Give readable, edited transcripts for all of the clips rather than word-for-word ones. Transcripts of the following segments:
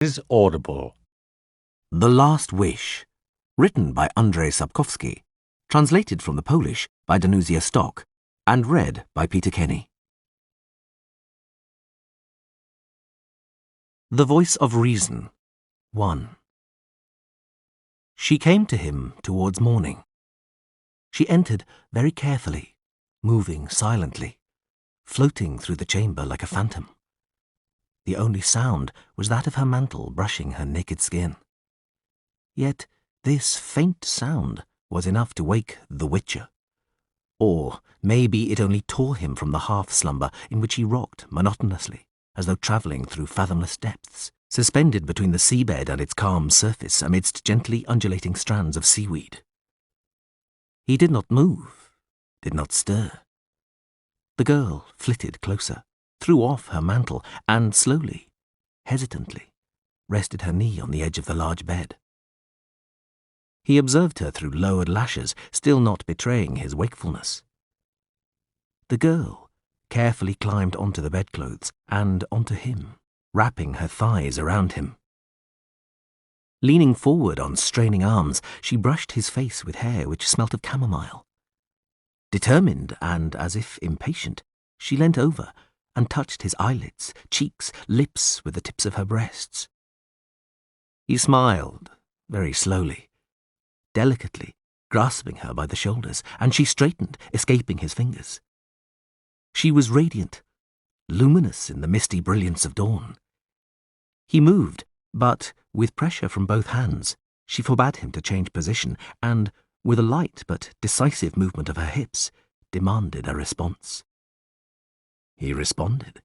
is audible. The Last Wish, written by Andrzej Sapkowski, translated from the Polish by Danusia Stock, and read by Peter Kenny. The Voice of Reason, 1. She came to him towards morning. She entered very carefully, moving silently, floating through the chamber like a phantom. The only sound was that of her mantle brushing her naked skin. Yet this faint sound was enough to wake the Witcher. Or maybe it only tore him from the half-slumber in which he rocked monotonously, as though travelling through fathomless depths, suspended between the seabed and its calm surface amidst gently undulating strands of seaweed. He did not move, did not stir. The girl flitted closer, threw off her mantle, and slowly, hesitantly, rested her knee on the edge of the large bed. He observed her through lowered lashes, still not betraying his wakefulness. The girl carefully climbed onto the bedclothes and onto him, wrapping her thighs around him. Leaning forward on straining arms, she brushed his face with hair which smelt of chamomile. Determined and as if impatient, she leant over and touched his eyelids, cheeks, lips with the tips of her breasts. He smiled, very slowly, delicately, grasping her by the shoulders, and she straightened, escaping his fingers. She was radiant, luminous in the misty brilliance of dawn. He moved, but, with pressure from both hands, she forbade him to change position, and, with a light but decisive movement of her hips, demanded a response. He responded.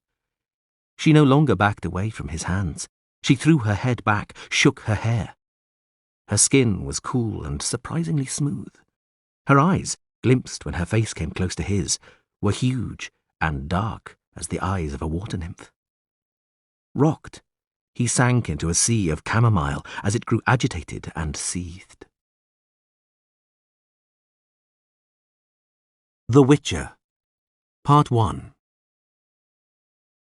She no longer backed away from his hands. She threw her head back, shook her hair. Her skin was cool and surprisingly smooth. Her eyes, glimpsed when her face came close to his, were huge and dark as the eyes of a water nymph. Rocked, he sank into a sea of chamomile as it grew agitated and seethed. The Witcher, Part 1.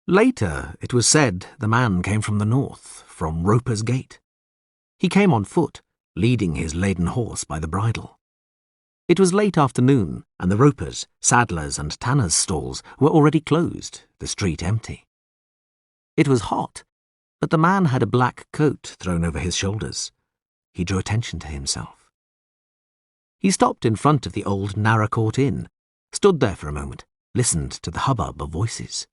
Later, it was said the man came from the north, from Roper's Gate. He came on foot, leading his laden horse by the bridle. It was late afternoon, and the ropers', saddlers' and tanners' stalls were already closed, the street empty. It was hot, but the man had a black coat thrown over his shoulders. He drew attention to himself. He stopped in front of the old Naracourt Inn, stood there for a moment, listened to the hubbub of voices.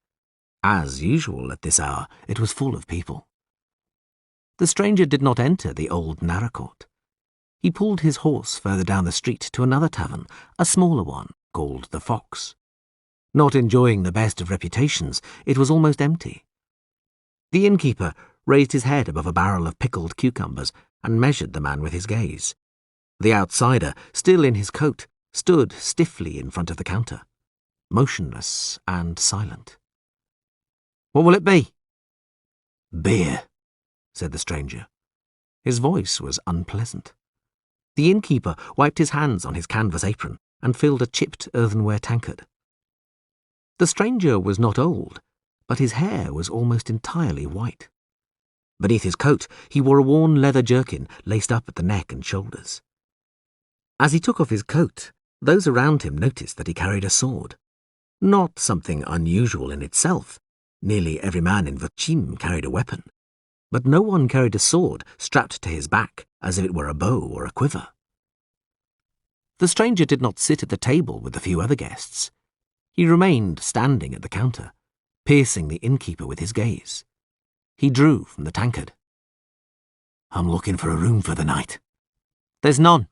As usual at this hour, it was full of people. The stranger did not enter the old Naracourt. He pulled his horse further down the street to another tavern, a smaller one, called the Fox. Not enjoying the best of reputations, it was almost empty. The innkeeper raised his head above a barrel of pickled cucumbers and measured the man with his gaze. The outsider, still in his coat, stood stiffly in front of the counter, motionless and silent. "What will it be?" "Beer," said the stranger. His voice was unpleasant. The innkeeper wiped his hands on his canvas apron and filled a chipped earthenware tankard. The stranger was not old, but his hair was almost entirely white. Beneath his coat, he wore a worn leather jerkin laced up at the neck and shoulders. As he took off his coat, those around him noticed that he carried a sword. Not something unusual in itself. Nearly every man in Vochim carried a weapon, but no one carried a sword strapped to his back as if it were a bow or a quiver. The stranger did not sit at the table with the few other guests. He remained standing at the counter, piercing the innkeeper with his gaze. He drew from the tankard. "I'm looking for a room for the night." "There's none,"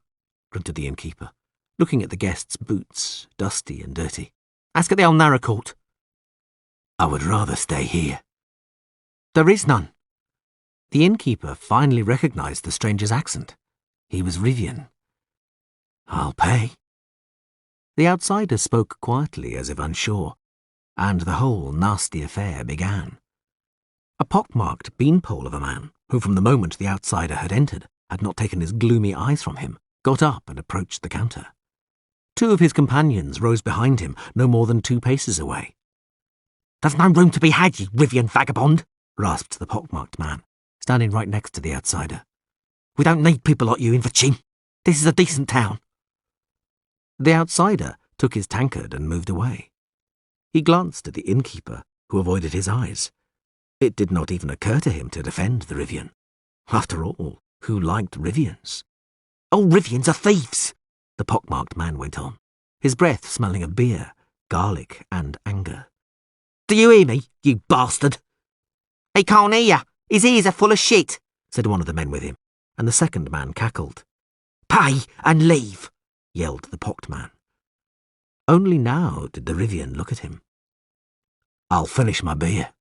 grunted the innkeeper, looking at the guests' boots, dusty and dirty. "Ask at the old Naracourt." "I would rather stay here." "There is none." The innkeeper finally recognized the stranger's accent. He was Rivian. "I'll pay." The outsider spoke quietly as if unsure, and the whole nasty affair began. A pockmarked beanpole of a man, who from the moment the outsider had entered had not taken his gloomy eyes from him, got up and approached the counter. Two of his companions rose behind him, no more than 2 paces away. "There's no room to be had, you Rivian vagabond," rasped the pockmarked man. standing right next to the outsider. "We don't need people like you, Inverchin. This is a decent town." The outsider took his tankard and moved away. He glanced at the innkeeper, who avoided his eyes. It did not even occur to him to defend the Rivian. After all, who liked Rivians? "All Rivians are thieves," the pockmarked man went on, his breath smelling of beer, garlic and anger. "Do you hear me, you bastard?" "He can't hear you. His ears are full of shit," said one of the men with him, and the second man cackled. "Pay and leave," yelled the pocked man. Only now did the Rivian look at him. "I'll finish my beer,"